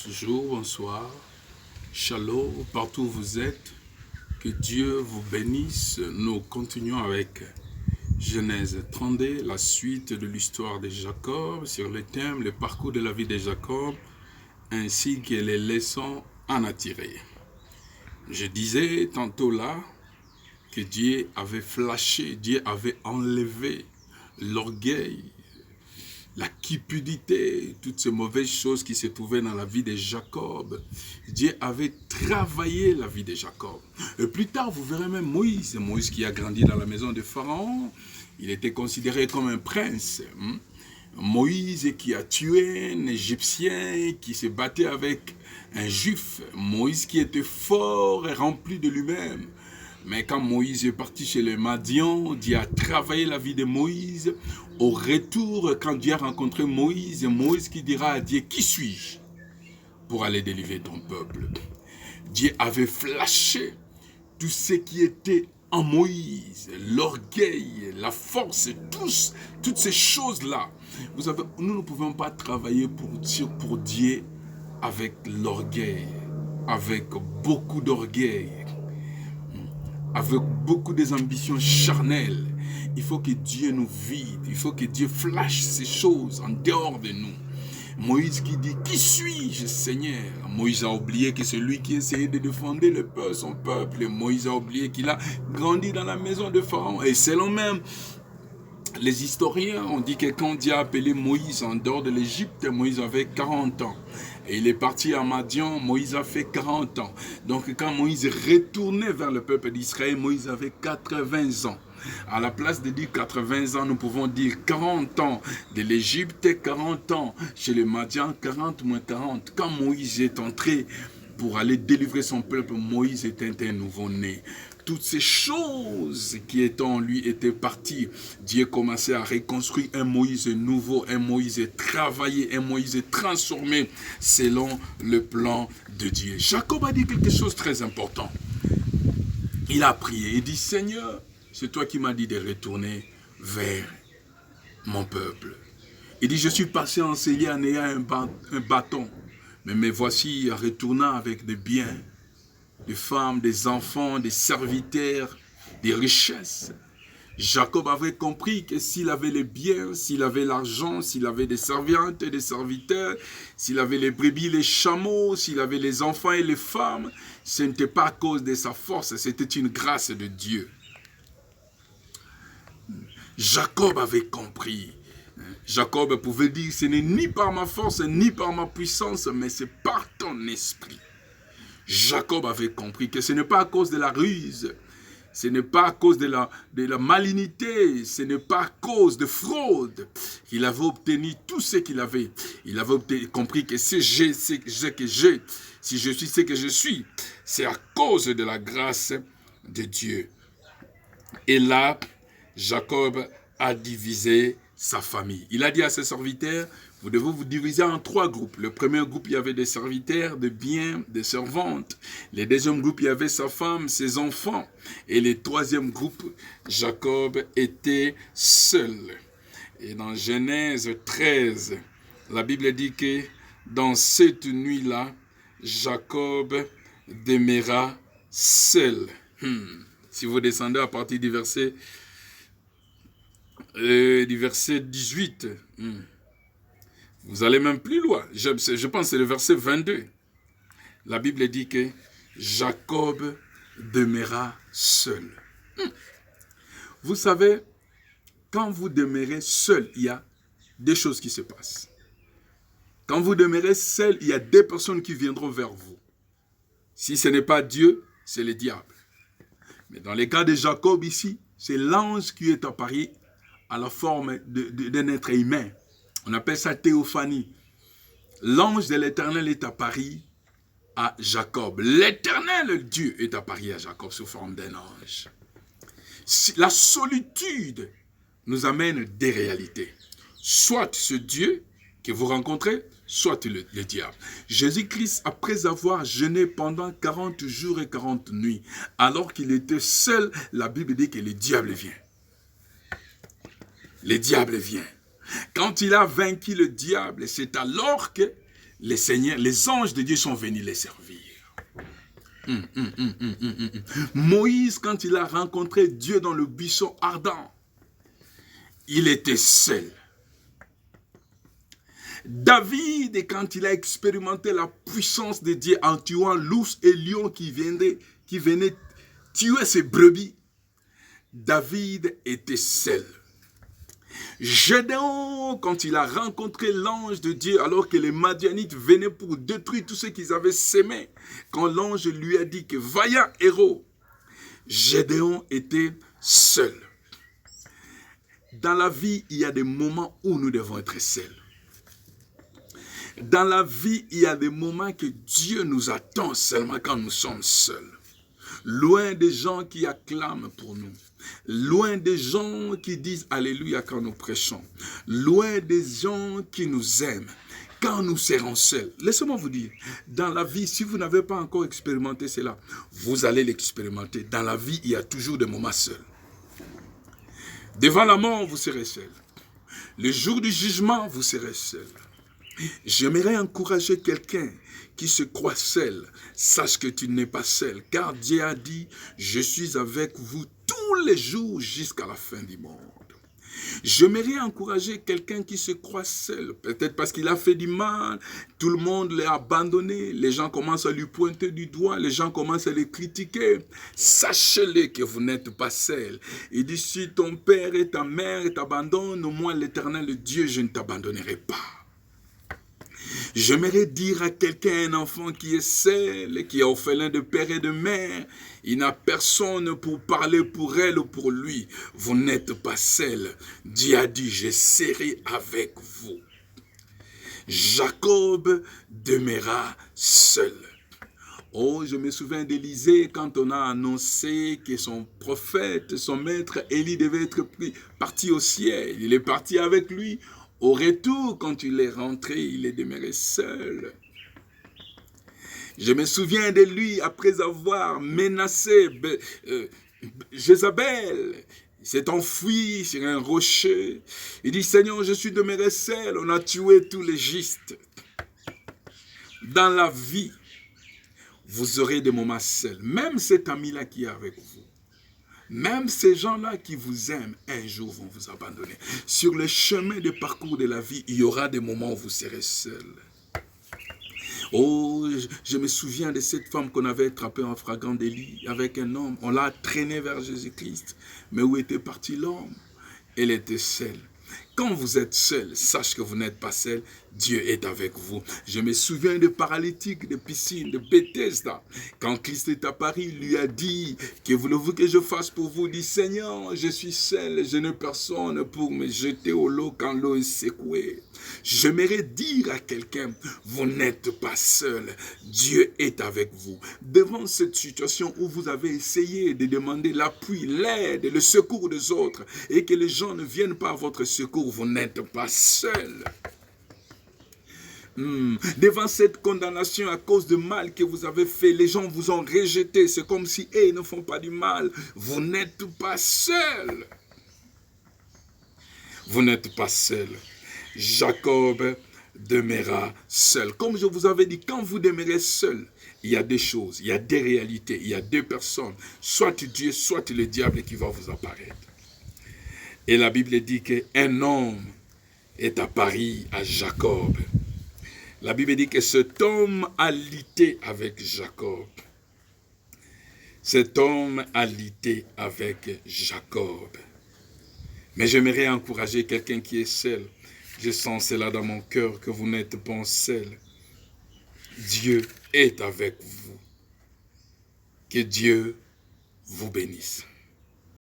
Bonjour, bonsoir, shalom, partout où vous êtes, que Dieu vous bénisse. Nous continuons avec Genèse 32, la suite de l'histoire de Jacob, sur le thème, le parcours de la vie de Jacob, ainsi que les leçons à en tirer. Je disais tantôt là que Dieu avait flashé, Dieu avait enlevé l'orgueil, la cupidité, toutes ces mauvaises choses qui se trouvaient dans la vie de Jacob. Dieu avait travaillé la vie de Jacob. Et plus tard, vous verrez même Moïse. Moïse qui a grandi dans la maison de Pharaon. Il était considéré comme un prince. Moïse qui a tué un Égyptien, qui se battait avec un Juif. Moïse qui était fort et rempli de lui-même. Mais quand Moïse est parti chez les Madians, Dieu a travaillé la vie de Moïse. Au retour, quand Dieu a rencontré Moïse, Moïse qui dira à Dieu, qui suis-je pour aller délivrer ton peuple? Dieu avait flashé tout ce qui était en Moïse, l'orgueil, la force, toutes ces choses-là. Vous savez, nous ne pouvons pas travailler pour Dieu avec l'orgueil, avec beaucoup d'orgueil, avec beaucoup des ambitions charnelles. Il faut que Dieu nous vide, il faut que Dieu flash ces choses en dehors de nous. Moïse qui dit, qui suis-je, Seigneur? Moïse a oublié que c'est lui qui essayait de défendre son peuple. Et Moïse a oublié qu'il a grandi dans la maison de Pharaon. Et selon même les historiens, on dit que quand Dieu a appelé Moïse en dehors de l'Égypte, Moïse avait 40 ans. Et il est parti à Madian, Moïse a fait 40 ans. Donc quand Moïse retournait vers le peuple d'Israël, Moïse avait 80 ans. À la place de dire 80 ans, nous pouvons dire 40 ans de l'Égypte, 40 ans chez les Madians, 40 moins 40. Quand Moïse est entré pour aller délivrer son peuple, Moïse était un nouveau-né. Toutes ces choses qui étaient en lui étaient parties. Dieu commençait à reconstruire un Moïse nouveau, un Moïse travaillé, un Moïse transformé selon le plan de Dieu. Jacob a dit quelque chose de très important. Il a prié, il dit, Seigneur, c'est toi qui m'as dit de retourner vers mon peuple. Il dit, je suis passé enseigner en ayant un bâton, mais me voici retournant avec des biens, des femmes, des enfants, des serviteurs, des richesses. Jacob avait compris que s'il avait les biens, s'il avait l'argent, s'il avait des servantes et des serviteurs, s'il avait les brebis, les chameaux, s'il avait les enfants et les femmes, ce n'était pas à cause de sa force, c'était une grâce de Dieu. Jacob avait compris. Jacob pouvait dire, ce n'est ni par ma force, ni par ma puissance, mais c'est par ton esprit. Jacob avait compris que ce n'est pas à cause de la ruse, ce n'est pas à cause de la malignité, ce n'est pas à cause de fraude qu'il avait obtenu tout ce qu'il avait. Il avait compris que si j'ai ce que j'ai, si je suis ce que je suis, c'est à cause de la grâce de Dieu. Et là, Jacob a divisé sa famille. Il a dit à ses serviteurs, vous devez vous diviser en 3 groupes. Le premier groupe, il y avait des serviteurs, des biens, des servantes. Le deuxième groupe, il y avait sa femme, ses enfants. Et le troisième groupe, Jacob était seul. Et dans Genèse 13, la Bible dit que dans cette nuit-là, Jacob demeura seul. Si vous descendez à partir du verset 18, vous allez même plus loin. Je pense que c'est le verset 22. La Bible dit que Jacob demeura seul. Vous savez, quand vous demeurez seul, il y a des choses qui se passent. Quand vous demeurez seul, il y a des personnes qui viendront vers vous. Si ce n'est pas Dieu, c'est le diable. Mais dans le cas de Jacob ici, c'est l'ange qui est apparu à la forme d'un être humain. On appelle ça théophanie. L'ange de l'Éternel est apparu à Jacob. L'Éternel, Dieu, est apparu à Jacob sous forme d'un ange. La solitude nous amène des réalités. Soit ce Dieu que vous rencontrez, soit le diable. Jésus-Christ, après avoir jeûné pendant 40 jours et 40 nuits, alors qu'il était seul, la Bible dit que le diable vient. Le diable vient. Quand il a vaincu le diable, c'est alors que les anges de Dieu sont venus les servir. Moïse, quand il a rencontré Dieu dans le buisson ardent, il était seul. David, quand il a expérimenté la puissance de Dieu en tuant l'ours et lion qui venait tuer ses brebis, David était seul. Gédéon, quand il a rencontré l'ange de Dieu, alors que les Madianites venaient pour détruire tout ce qu'ils avaient sémé, quand l'ange lui a dit que vaillant héros, Gédéon était seul. Dans la vie, il y a des moments où nous devons être seuls. Dans la vie, il y a des moments que Dieu nous attend seulement quand nous sommes seuls. Loin des gens qui acclament pour nous. Loin des gens qui disent Alléluia quand nous prêchons. Loin des gens qui nous aiment. Quand nous serons seuls. Laissez-moi vous dire, dans la vie, si vous n'avez pas encore expérimenté cela, vous allez l'expérimenter. Dans la vie, il y a toujours des moments seuls. Devant la mort, vous serez seul. Le jour du jugement, vous serez seul. J'aimerais encourager quelqu'un qui se croit seul. Sache que tu n'es pas seul, car Dieu a dit, je suis avec vous tous les jours jusqu'à la fin du monde. J'aimerais encourager quelqu'un qui se croit seul, peut-être parce qu'il a fait du mal, tout le monde l'a abandonné, les gens commencent à lui pointer du doigt, les gens commencent à le critiquer. Sachez-le que vous n'êtes pas seul. Il dit, si ton père et ta mère t'abandonnent, moi l'Éternel Dieu, je ne t'abandonnerai pas. J'aimerais dire à quelqu'un, un enfant qui est seul, qui est orphelin de père et de mère, il n'a personne pour parler pour elle ou pour lui. Vous n'êtes pas seul. Dieu a dit, je serai avec vous. Jacob demeura seul. Oh, je me souviens d'Élisée quand on a annoncé que son prophète, son maître Élie devait être parti au ciel. Il est parti avec lui. Au retour, quand il est rentré, il est demeuré seul. Je me souviens de lui après avoir menacé Jézabel. Il s'est enfui sur un rocher. Il dit, Seigneur, je suis demeuré seul. On a tué tous les justes. Dans la vie, vous aurez des moments seuls. Même cet ami-là qui est avec vous. Même ces gens-là qui vous aiment, un jour vont vous abandonner. Sur le chemin de parcours de la vie, il y aura des moments où vous serez seul. Oh, je me souviens de cette femme qu'on avait attrapée en flagrant délit avec un homme. On l'a traînée vers Jésus-Christ. Mais où était parti l'homme? Elle était seule. Quand vous êtes seul, sache que vous n'êtes pas seul. Dieu est avec vous. Je me souviens de paralytiques, de piscines, de Bethesda. Quand Christ est apparu, il lui a dit, que voulez-vous que je fasse pour vous? Il dit, Seigneur, je suis seul, je n'ai personne pour me jeter au lot quand l'eau est secouée. J'aimerais dire à quelqu'un, vous n'êtes pas seul. Dieu est avec vous. Devant cette situation où vous avez essayé de demander l'appui, l'aide, le secours des autres, et que les gens ne viennent pas à votre secours, vous n'êtes pas seul. Devant cette condamnation à cause de mal que vous avez fait, les gens vous ont rejeté. C'est comme si ils ne font pas du mal. Vous n'êtes pas seul. Vous n'êtes pas seul. Jacob demeura seul. Comme je vous avais dit, quand vous demeurez seul, il y a des choses, il y a des réalités, il y a deux personnes. Soit Dieu, soit le diable qui va vous apparaître. Et la Bible dit qu'un homme est apparu à Jacob. La Bible dit que cet homme a lutté avec Jacob. Cet homme a lutté avec Jacob. Mais j'aimerais encourager quelqu'un qui est seul. Je sens cela dans mon cœur, que vous n'êtes pas seul. Dieu est avec vous. Que Dieu vous bénisse.